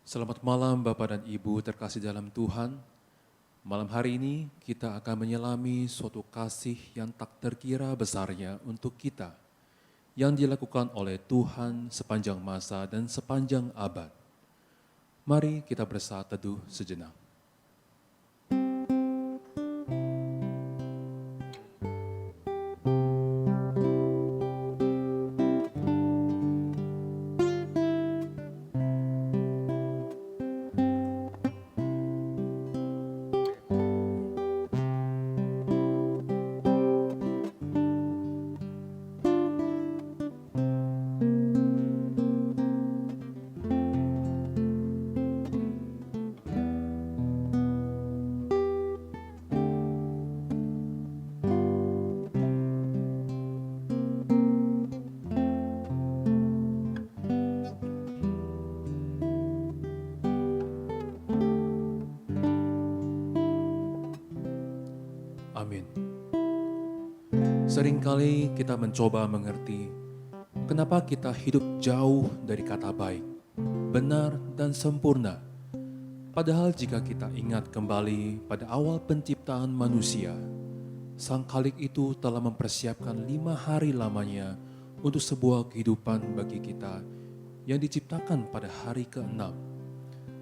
Selamat malam Bapak dan Ibu terkasih dalam Tuhan. Malam hari ini kita akan menyelami suatu kasih yang tak terkira besarnya untuk kita, yang dilakukan oleh Tuhan sepanjang masa dan sepanjang abad. Mari kita bersaat teduh sejenak. Amin. Seringkali kita mencoba mengerti kenapa kita hidup jauh dari kata baik, benar dan sempurna. Padahal jika kita ingat kembali pada awal penciptaan manusia, Sang Khalik itu telah mempersiapkan 5 hari lamanya untuk sebuah kehidupan bagi kita yang diciptakan pada hari ke-6.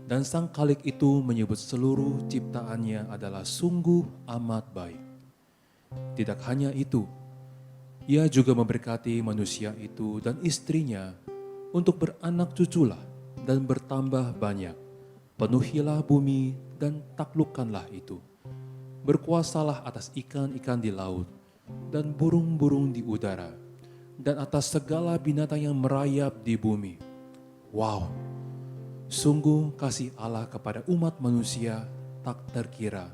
Dan Sang Khalik itu menyebut seluruh ciptaannya adalah sungguh amat baik. Tidak hanya itu, Ia juga memberkati manusia itu dan istrinya untuk beranak cuculah dan bertambah banyak. Penuhilah bumi dan taklukkanlah itu. Berkuasalah atas ikan-ikan di laut dan burung-burung di udara dan atas segala binatang yang merayap di bumi. Wow, sungguh kasih Allah kepada umat manusia tak terkira.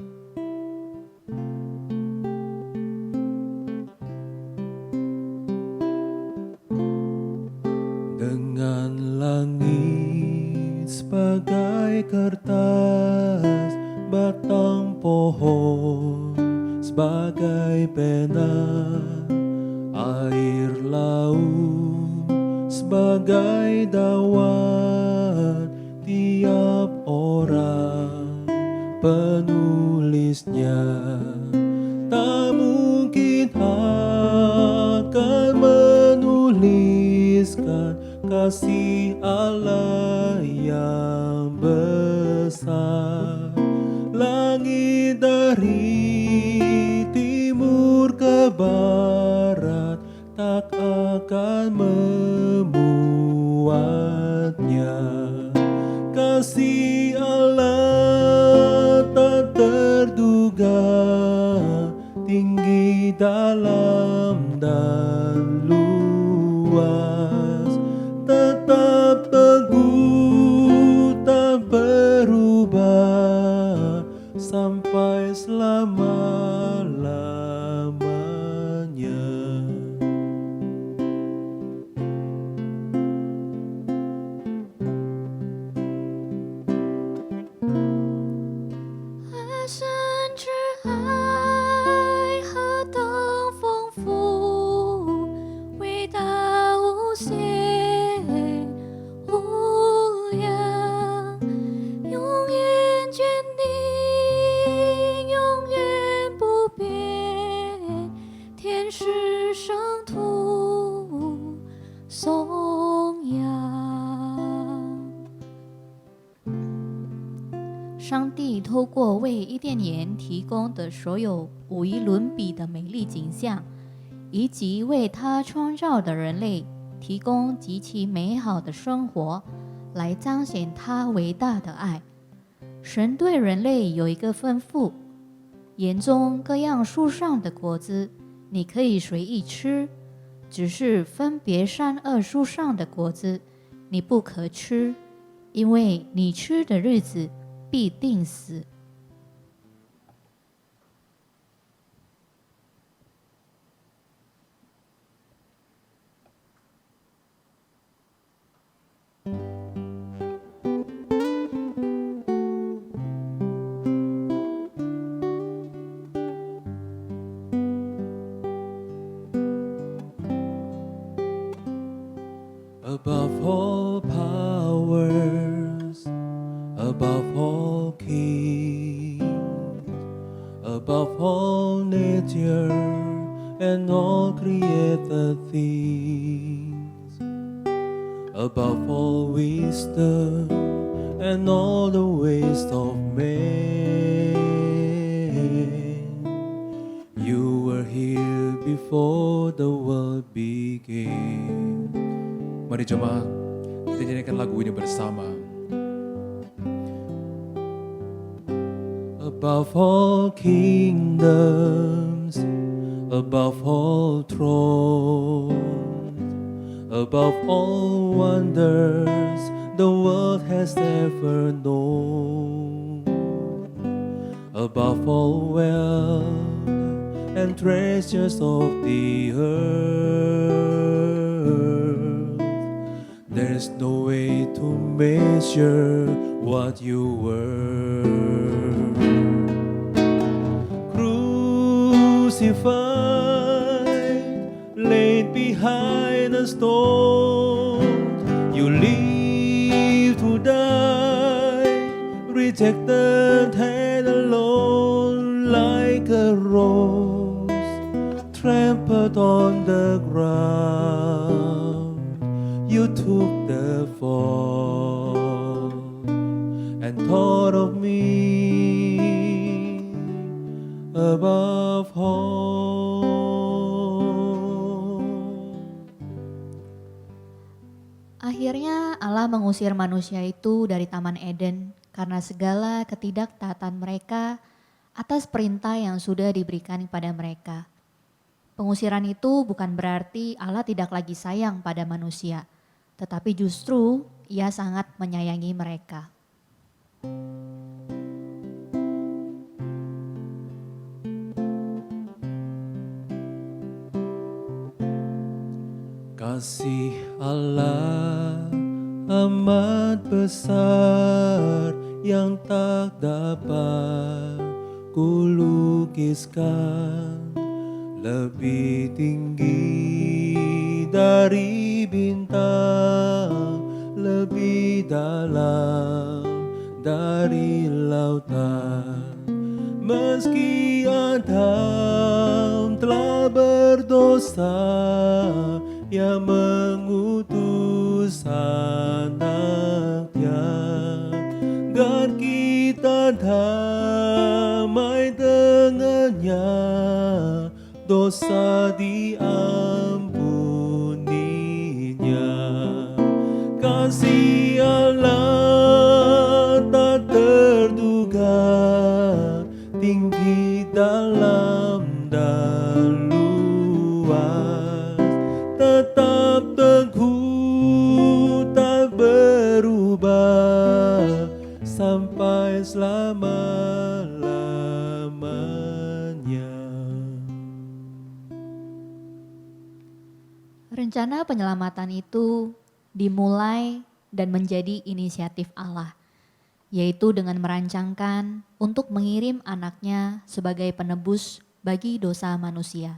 Dengan langit sebagai kertas, batang pohon sebagai pena, air laut sebagai dawan, tiap orang penulisnya tak mungkin akan menuliskan kasih Allah yang besar. Langit dari timur ke barat tak akan memuatnya. Kasih Allah tak terduga, tinggi, dalam, dan luas, tetap teguh, tak berubah, sampai selama-lamanya.上帝透过为伊甸园提供的所有无与伦比的美丽景象，以及为他创造的人类提供极其美好的生活，来彰显他伟大的爱。神对人类有一个吩咐：园中各样树上的果子，你可以随意吃，只是分别善恶树上的果子，你不可吃，因为你吃的日子必定死。Above all powers, above all kings, above all nature and all created things, above all wisdom and all the ways of man. You were here before the world began. Mari jemaat, kita nyanyikan lagu ini bersama. Above all kingdoms, above all thrones, above all wonders the world has ever known, above all wealth and treasures of the earth, there's no way to measure what you were. Crucified, laid behind a stone, you live to die, rejected and alone, like a rose trampled on the ground. You took the fall and thought of me above all. Akhirnya Allah mengusir manusia itu dari Taman Eden karena segala ketidaktaatan mereka atas perintah yang sudah diberikan kepada mereka. Pengusiran itu bukan berarti Allah tidak lagi sayang pada manusia, tetapi justru Ia sangat menyayangi mereka. Kasih Allah amat besar yang tak dapat kulukiskan, lebih tinggi dari bintang, lebih dalam dari lautan. Meski Adam telah berdosa, Ia mengutus anaknya, agar kita damai dengannya, dosa diampuninya. Kasih Allah tak terduga, tinggi dalam dan luas, tetap teguh tak berubah sampai selama-lamanya. Rencana penyelamatan itu dimulai dan menjadi inisiatif Allah, yaitu dengan merancangkan untuk mengirim anaknya sebagai penebus bagi dosa manusia.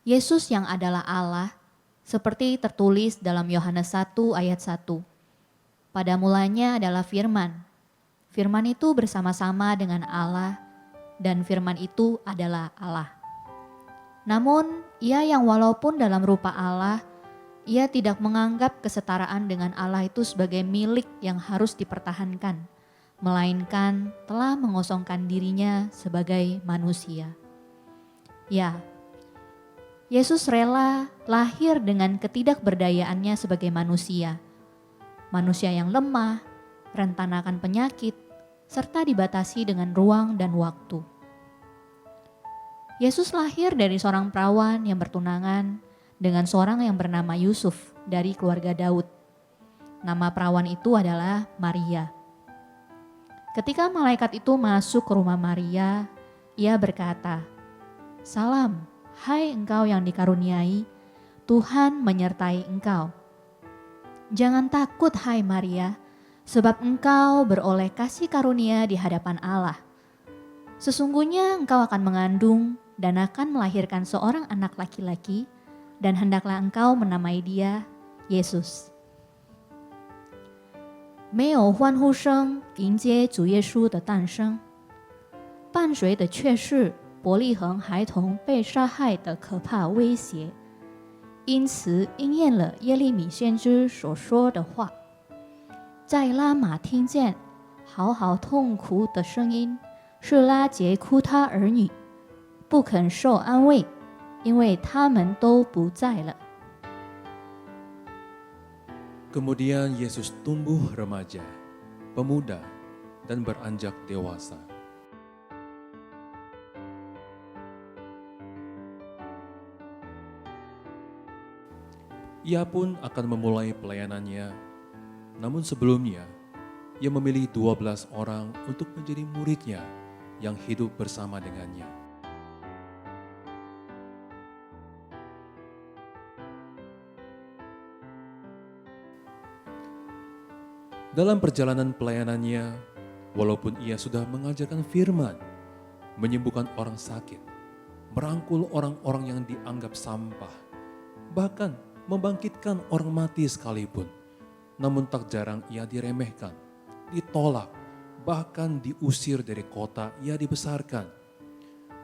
Yesus yang adalah Allah, seperti tertulis dalam Yohanes 1 ayat 1. Pada mulanya adalah firman. Firman itu bersama-sama dengan Allah, dan firman itu adalah Allah. Namun, Ia yang walaupun dalam rupa Allah, Ia tidak menganggap kesetaraan dengan Allah itu sebagai milik yang harus dipertahankan, melainkan telah mengosongkan dirinya sebagai manusia. Ya, Yesus rela lahir dengan ketidakberdayaannya sebagai manusia. Manusia yang lemah, rentan akan penyakit, serta dibatasi dengan ruang dan waktu. Yesus lahir dari seorang perawan yang bertunangan dengan seorang yang bernama Yusuf dari keluarga Daud. Nama perawan itu adalah Maria. Ketika malaikat itu masuk ke rumah Maria, ia berkata, "Salam, hai engkau yang dikaruniai, Tuhan menyertai engkau. Jangan takut hai Maria, sebab engkau beroleh kasih karunia di hadapan Allah. Sesungguhnya engkau akan mengandung dan akan melahirkan seorang anak laki-laki, dan hendaklah engkau menamai dia Yesus." 没有欢呼声迎接主耶稣的诞生，伴随的却是伯利恒孩童被杀害的可怕威胁。因此应验了耶利米先知所说的话，在拉玛听见嚎啕痛哭的声音，是拉结哭他儿女，不肯受安慰，因为他们都不在了。 Kemudian Yesus tumbuh remaja, pemuda, dan beranjak dewasa. Ia pun akan memulai pelayanannya, namun sebelumnya ia memilih 12 orang untuk menjadi muridnya yang hidup bersama dengannya. Dalam perjalanan pelayanannya, walaupun ia sudah mengajarkan firman, menyembuhkan orang sakit, merangkul orang-orang yang dianggap sampah, bahkan membangkitkan orang mati sekalipun, namun tak jarang ia diremehkan, ditolak, bahkan diusir dari kota ia dibesarkan.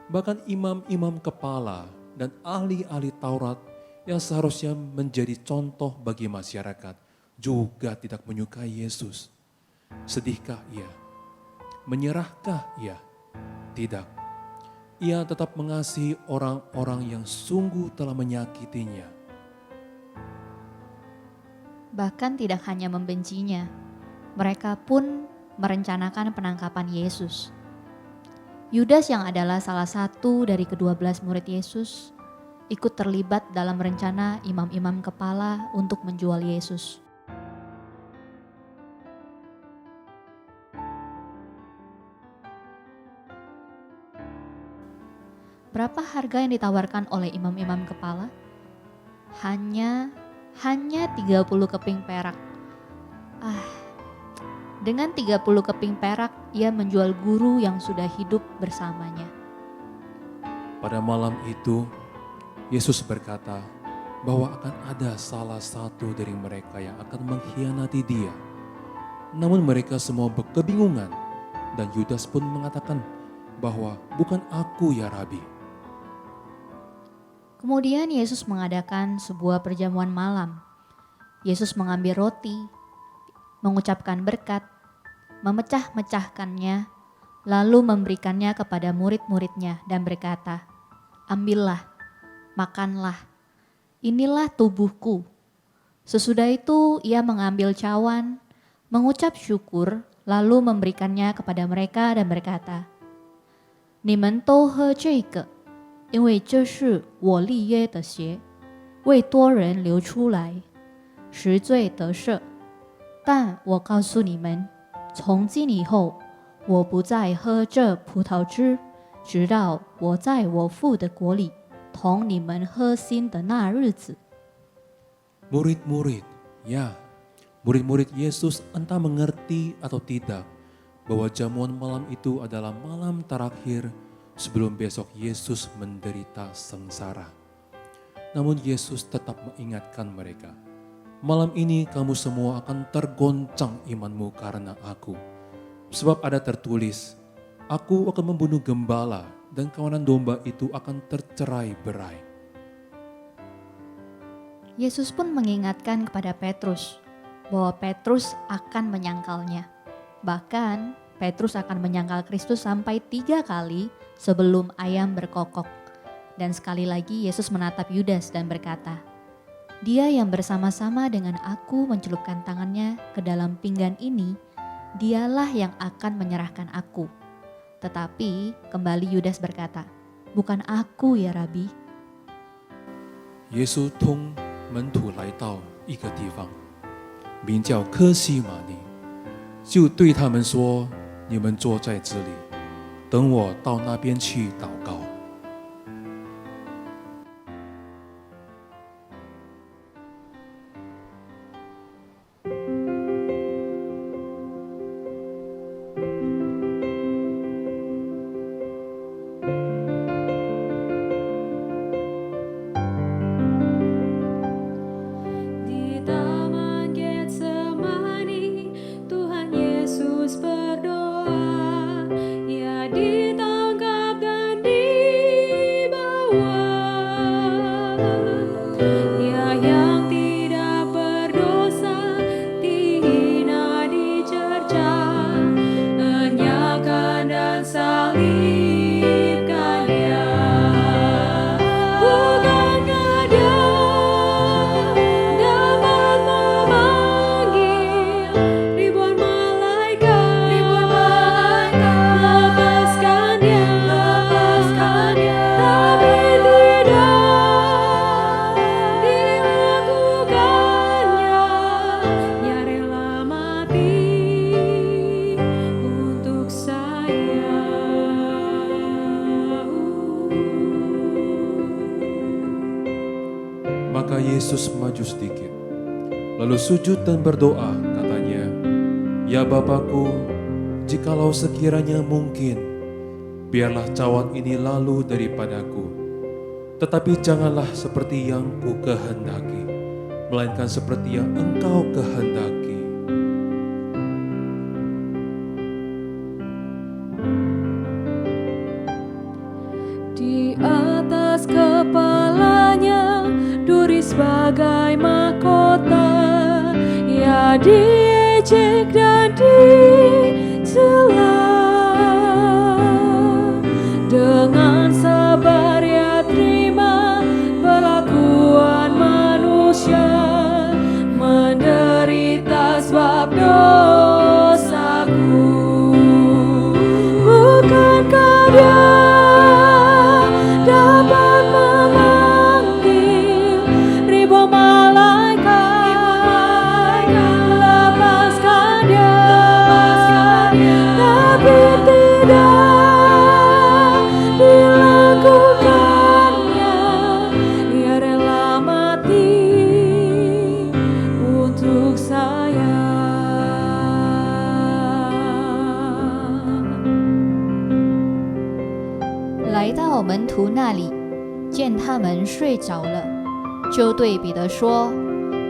Bahkan imam-imam kepala dan ahli-ahli Taurat yang seharusnya menjadi contoh bagi masyarakat juga tidak menyukai Yesus. Sedihkah ia? Menyerahkah ia? Tidak. Ia tetap mengasihi orang-orang yang sungguh telah menyakitinya. Bahkan tidak hanya membencinya, mereka pun merencanakan penangkapan Yesus. Yudas yang adalah salah satu dari ke-12 murid Yesus ikut terlibat dalam rencana imam-imam kepala untuk menjual Yesus. Berapa harga yang ditawarkan oleh imam-imam kepala? Hanya 30 keping perak. Dengan 30 keping perak, ia menjual guru yang sudah hidup bersamanya. Pada malam itu, Yesus berkata bahwa akan ada salah satu dari mereka yang akan mengkhianati dia. Namun mereka semua kebingungan dan Yudas pun mengatakan bahwa bukan aku ya Rabi. Kemudian Yesus mengadakan sebuah perjamuan malam. Yesus mengambil roti, mengucapkan berkat, memecah-mecahkannya, lalu memberikannya kepada murid-muridnya dan berkata, "Ambillah, makanlah, inilah tubuhku." Sesudah itu ia mengambil cawan, mengucap syukur, lalu memberikannya kepada mereka dan berkata, "你们都喝这个，因为这是我立约的血，为多人流出来，使罪得赦。但我告诉你们，从今以后，我不再喝这葡萄汁，直到我在我父的国里同你们喝新的那日子。" Murid-murid, ya, murid-murid Yesus entah mengerti atau tidak bahwa jamuan malam itu adalah malam terakhir sebelum besok Yesus menderita sengsara. Namun Yesus tetap mengingatkan mereka, malam ini kamu semua akan tergoncang imanmu karena aku. Sebab ada tertulis, aku akan membunuh gembala dan kawanan domba itu akan tercerai-berai. Yesus pun mengingatkan kepada Petrus bahwa Petrus akan menyangkalnya. Bahkan Petrus akan menyangkal Kristus sampai 3 kali sebelum ayam berkokok. Dan sekali lagi Yesus menatap Yudas dan berkata, "Dia yang bersama-sama dengan aku mencelupkan tangannya ke dalam pinggan ini, dialah yang akan menyerahkan aku." Tetapi kembali Yudas berkata, "Bukan aku ya Rabi." 耶稣同门徒来到一个地方，名叫科西玛尼，就对他们说：“你们坐在这里，等我到那边去祷告。” Di taman Getsemani, Tuhan Maka Yesus maju sedikit, lalu sujud dan berdoa, katanya, "Ya Bapakku, jikalau sekiranya mungkin, biarlah cawan ini lalu daripadaku. Tetapi janganlah seperti yang ku kehendaki, melainkan seperti yang Engkau kehendaki." Di atas kepalanya duri sebagai mahkota, ia diejek dan dicela. Dengan sabar ia terima perlakuan manusia, menderita sebab dosaku. Bukankah dia dapat memanggil ribuan malaikat, lepaskan dia, tapi tidak dilakukannya. Ia rela mati untuk saya.来到门徒那里，见他们睡着了，就对彼得说：“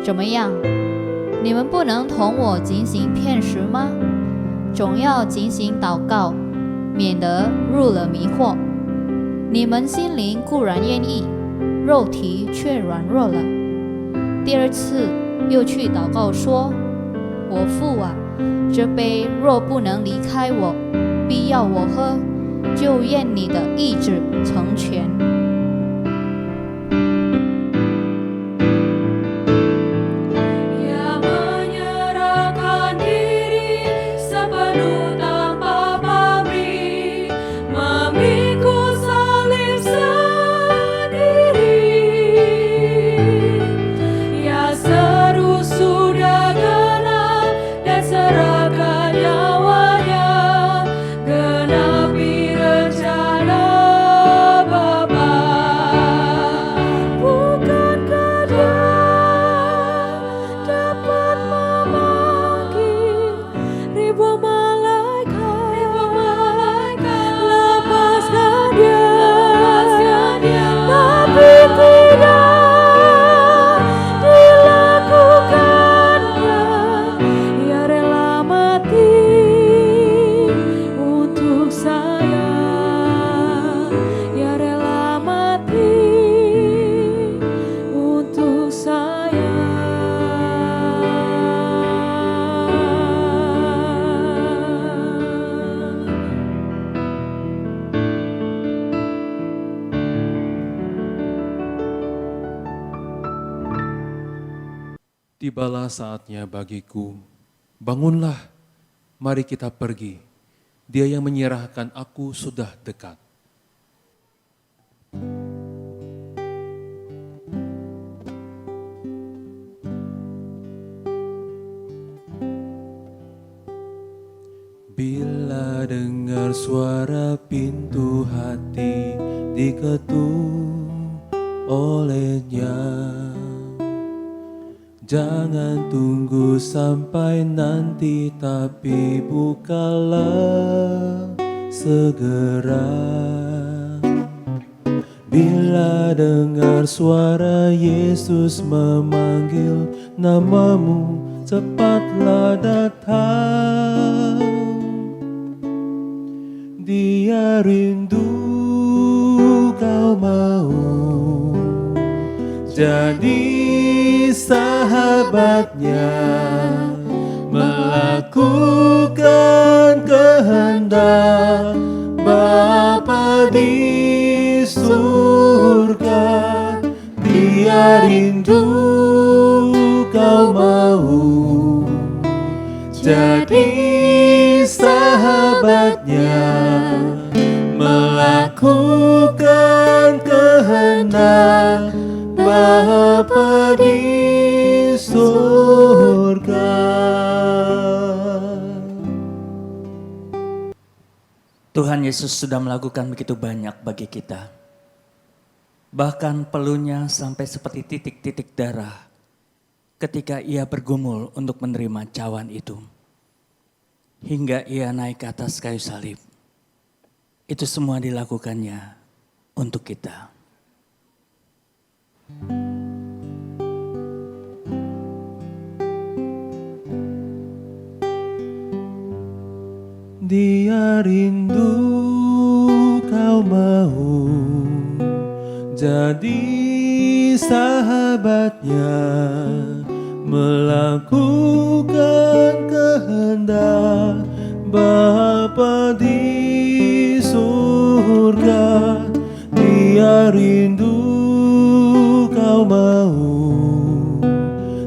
怎么样？你们不能同我警醒片时吗？总要警醒祷告，免得入了迷惑。你们心灵固然愿意，肉体却软弱了。”第二次又去祷告说：“我父啊，这杯若不能离开我，必要我喝，就愿你的意志成全。” Ia menyerahkan diri sepenuh tanpa pamrih, memikul salib sendiri. Ia seru sudah genap dan serahkan nyawanya, genapi rencana Bapa. Bukankah dia dapat memanggil ribuan malaikat, lepaskan dia, tapi tidak dilakukannya. Ia rela mati untuk saya. Ia rela mati untuk saya. Tibalah saatnya bagiku, bangunlah, mari kita pergi. Dia yang menyerahkan aku sudah dekat. Bila dengar suara pintu hati diketuk olehnya, jangan tunggu sampai nanti, tapi bukalah segera. Bila dengar suara Yesus memanggil namamu, cepatlah datang. Dia rindu kau mau jadi sahabatnya, melakukan kehendak Bapa di surga. Dia rindu kau mau jadi sahabatnya, melakukan kehendak Bapa di surga. Tuhan Yesus sudah melakukan begitu banyak bagi kita. Bahkan pelunya sampai seperti titik-titik darah ketika ia bergumul untuk menerima cawan itu. Hingga ia naik ke atas kayu salib. Itu semua dilakukannya untuk kita. Dia rindu kau mau jadi sahabatnya, melakukan kehendak Bapa di surga. Dia rindu kau mau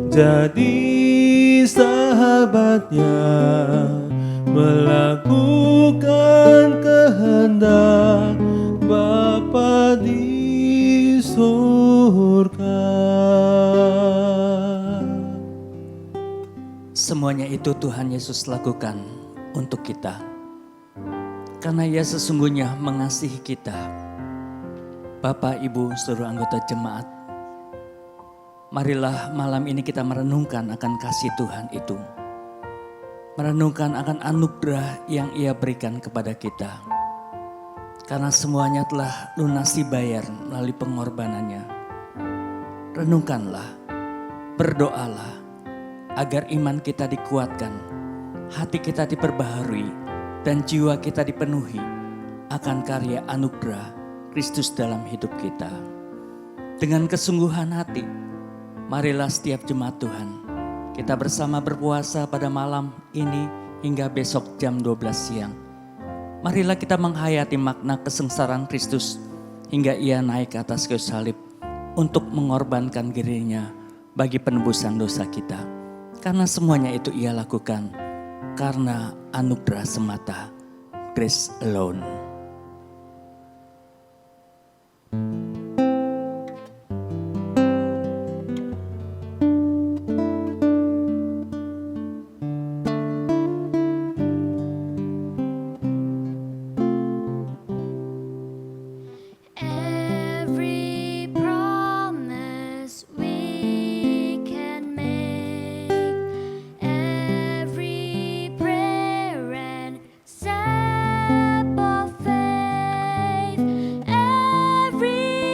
jadi sahabatnya, melakukan kehendak Bapa di surga. Semuanya itu Tuhan Yesus lakukan untuk kita. Karena ia sesungguhnya mengasihi kita. Bapak, Ibu, seluruh anggota jemaat, marilah malam ini kita merenungkan akan kasih Tuhan itu. Merenungkan akan anugerah yang ia berikan kepada kita. Karena semuanya telah lunasi bayar melalui pengorbanannya. Renungkanlah, berdoalah, agar iman kita dikuatkan, hati kita diperbaharui, dan jiwa kita dipenuhi akan karya anugerah Kristus dalam hidup kita. Dengan kesungguhan hati, marilah setiap jemaat Tuhan, kita bersama berpuasa pada malam ini hingga besok jam 12 siang. Marilah kita menghayati makna kesengsaraan Kristus hingga ia naik ke atas kayu salib untuk mengorbankan dirinya bagi penebusan dosa kita. Karena semuanya itu ia lakukan karena anugerah semata, grace alone. Every promise we can make, every prayer and step of faith, every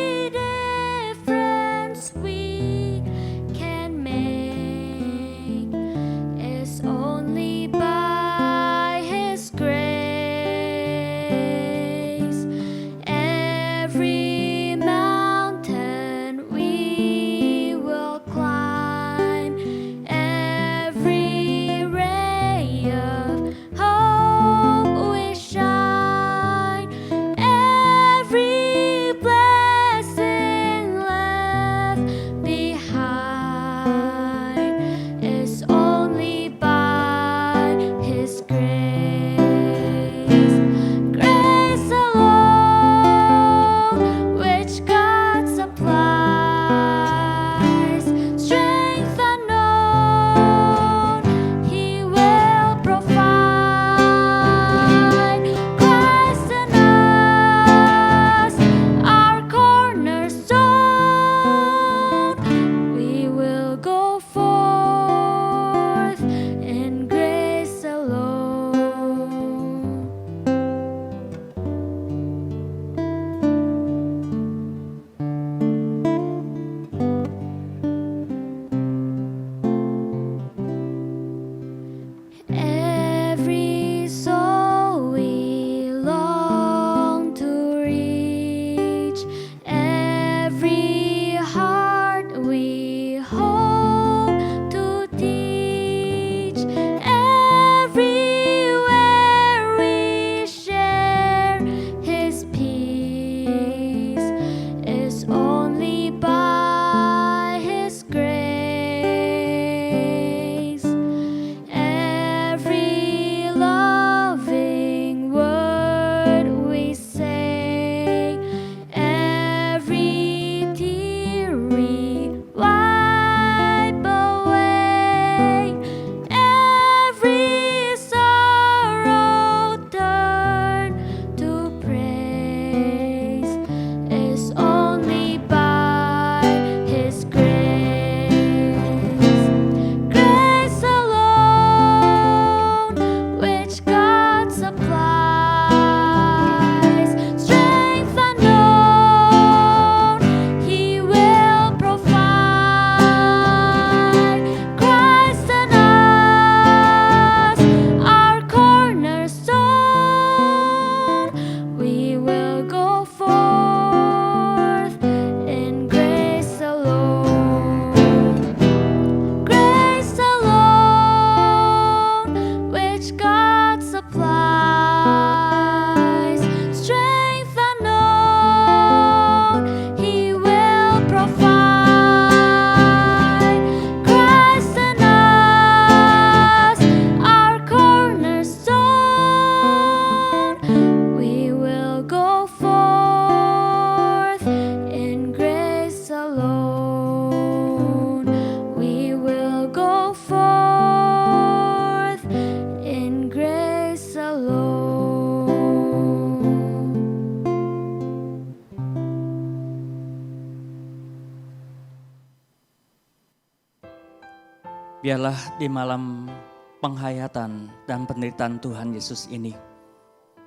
Biarlah di malam penghayatan dan penderitaan Tuhan Yesus ini,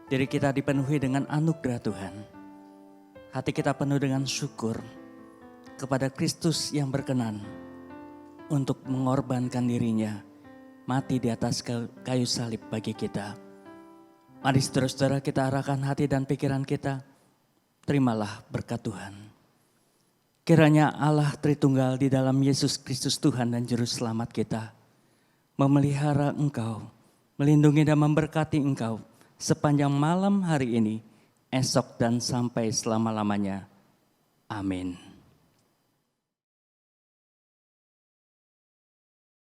diri kita dipenuhi dengan anugerah Tuhan. Hati kita penuh dengan syukur kepada Kristus yang berkenan untuk mengorbankan dirinya, mati di atas kayu salib bagi kita. Mari saudara-saudara kita arahkan hati dan pikiran kita, terimalah berkat Tuhan. Kiranya Allah Tritunggal di dalam Yesus Kristus Tuhan dan Juru Selamat kita memelihara engkau, melindungi dan memberkati engkau sepanjang malam hari ini, esok dan sampai selama-lamanya. Amin.